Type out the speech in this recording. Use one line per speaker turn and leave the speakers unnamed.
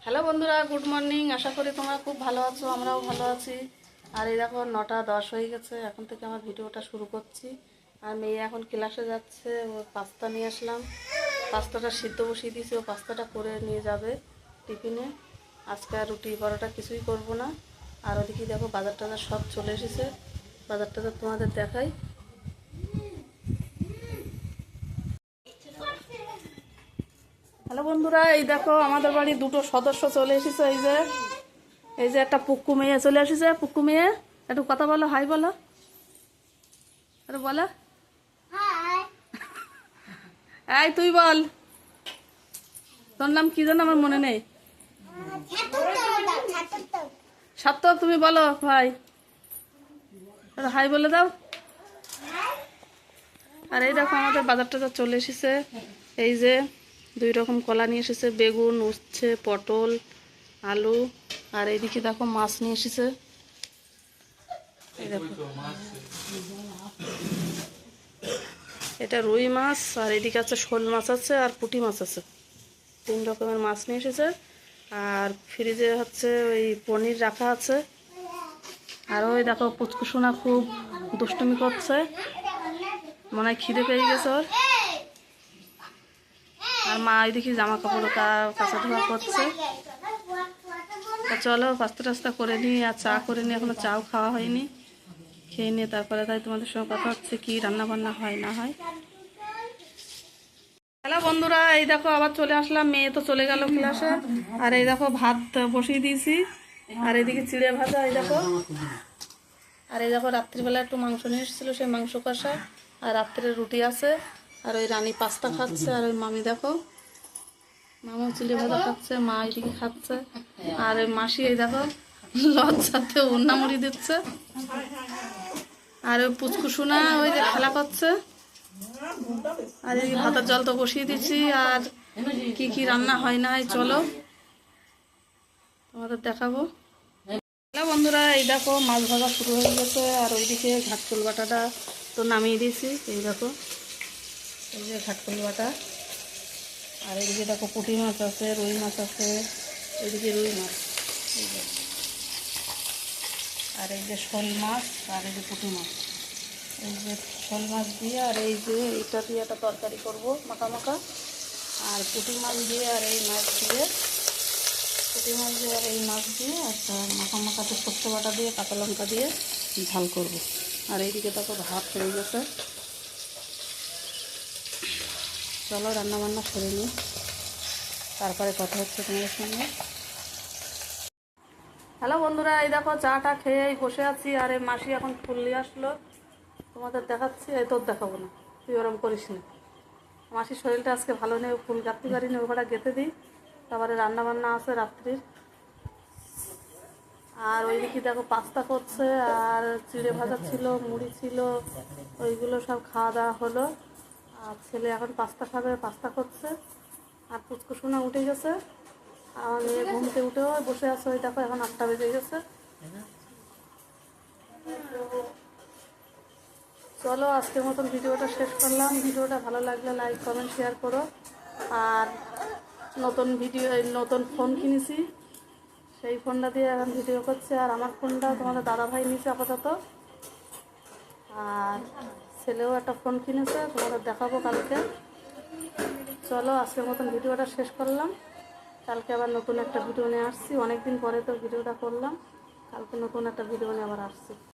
Hello বন্ধুরা, good morning. আশা করি তোমরা খুব ভালো আছো, আমরাও ভালো আছি। আর এই দেখো 9টা 10 হয়ে গেছে, এখন থেকে আমার ভিডিওটা শুরু করছি। আর মেয়ে এখন ক্লাসে যাচ্ছে, ও পাস্তা নিয়ে আসলাম। পাস্তাটা সিদ্ধ বসিয়ে দিয়েছি, ও পাস্তাটা করে নিয়ে যাবে টিফিনে। আজকে আর রুটি পরোটা কিছুই করব না। আর ওদিকে দেখো বাজার টাজার সব চলে এসেছে, বাজার টাজার তোমাদের দেখাই। হ্যালো বন্ধুরা, এই দেখো আমাদের বাড়ি দুটো সদস্য চলে এসেছে। এই যে একটা পুক্কু মেয়ে চলে এসেছে। পুক্কু মেয়ে, একটু কথা বলো, হাই বলো, একটু বলো। এই তুই বল, তোর নাম কি যেন আমার মনে নেই। সার্থক, তুমি বলো ভাই, একটু হাই বলে দাও। আর এই দেখো আমাদের বাজার টাজার চলে এসেছে। এই যে 2 রকম কলা নিয়ে এসেছে, বেগুন, উচ্ছে, পটল, আলু। আর এইদিকে দেখো মাছ নিয়ে এসেছে। এই দেখো এটা রুই মাছ, আর এদিকে আছে শোল মাছ আছে, আর পুঁটি মাছ আছে। 3 রকমের মাছ নিয়ে এসেছে। আর ফ্রিজে হচ্ছে ওই পনির রাখা আছে। আর ওই দেখো পুচকুসোনা খুব দুষ্টুমি করছে, মনে হয় খিদে পেয়ে গেছে ওর। আর মা ওইদিকে জামা কাপড় কাঁচা ধোয়া করছে। তা চলো পাস্তা টাস্তা করে নিই, আর চা করে নিই, এখনো চাও খাওয়া হয়নি। খেয়ে নিয়ে তারপরে তাই তোমাদের সঙ্গে কথা হচ্ছে কি রান্না বান্না হয় না হয়। হ্যালো বন্ধুরা, এই দেখো আবার চলে আসলাম, মেয়ে তো চলে গেল ক্লাসে। আর এই দেখো ভাত বসিয়ে দিয়েছি, আর এদিকে চিড়ে ভাজা। এই দেখো, আর এই দেখো রাত্রিবেলা একটু মাংস নিয়ে এসেছিলো, সেই মাংস কষা। আর রাত্রে রুটি আছে। আর ওই রানী পাস্তা খাচ্ছে, আর ওই মামি দেখো, মামু চিড়ে ভাজা খাচ্ছে, মা এদিকে খাচ্ছে। আর ওই মাসি এই দেখো লজ্জাতে উন্না মুড়ি দিচ্ছে। আর ওই পুচকুসোনা ওই যে খেলা করছে। আর এই ভাতের জল তো বসিয়ে দিচ্ছি। আর কি কি রান্না হয় না হয় চলো তোমাদের দেখাবো। হ্যালো বন্ধুরা, এই দেখো মাছ ভাজা শুরু হয়ে গেছে। আর ওইদিকে ঘাটকুল বাটাটা তো নামিয়ে দিয়েছি। এই দেখো, এই যে ঘাটকুল বাটা। আর এইদিকে দেখো পুঁটি মাছ আছে, রুই মাছ আছে। এইদিকে রুই মাছ, এই যে। আর এই যে শোল মাছ, আর এই যে পুঁটি মাছ। এই যে শোল মাছ দিয়ে, আর এই যে এইটা দিয়ে একটা তরকারি করবো মাখা মাখা। আর পুঁটি মাছ দিয়ে, আর এই মাছ দিয়ে, পুঁটি মাছ দিয়ে আর এই মাছ দিয়ে একটা মাখা মাখাতে সর্ষে বাটা দিয়ে কাঁচা লঙ্কা দিয়ে ঝাল করব। আর এইদিকে দেখো ভাত হয়ে গেছে। চলো রান্না বান্না করে নিই, তারপরে কথা হচ্ছে তোমাদের সঙ্গে। হ্যালো বন্ধুরা, এই দেখো চাটা খেয়ে বসে আছি। আর এই মাসি এখন ফুল নিয়ে আসলো, তোমাদের দেখাচ্ছি। এই তোর দেখাবো না, তুই ওরম করিস না। মাসির শরীরটা আজকে ভালো নেই, ফুল গাঁথতে পারিনি, ওখানে গেঁথে দিই। তারপরে রান্না বান্না আছে রাত্রির। আর ওইদিকে দেখো পাস্তা করছে, আর চিড়ে ভাজা ছিল, মুড়ি ছিল, ওইগুলো সব খাওয়া দাওয়া হলো। আর ছেলে এখন পাস্তা খাবে, পাস্তা করছে। আর পুচকুসোনা উঠে গেছে, আর মেয়ে ঘুমতে উঠেও বসে আছে। ওই দেখো এখন 8টা বেজে গেছে। চলো আজকের মতন ভিডিওটা শেষ করলাম। ভিডিওটা ভালো লাগলে লাইক কমেন্ট শেয়ার করো। আর নতুন ফোন কিনেছি, সেই ফোনটা দিয়ে এখন ভিডিও করছে। আর আমার ফোনটা তোমাদের দাদাভাই নিয়েছে আপাতত। আর ছেলেও একটা ফোন কিনেছে, তোমাদের দেখাবো কালকে। চলো আজকের মতন ভিডিওটা শেষ করলাম। কালকে আবার নতুন একটা ভিডিও নিয়ে আসছি, অনেক দিন পরে তো ভিডিওটা করলাম। কালকে নতুন একটা ভিডিও নিয়ে আবার আসছি।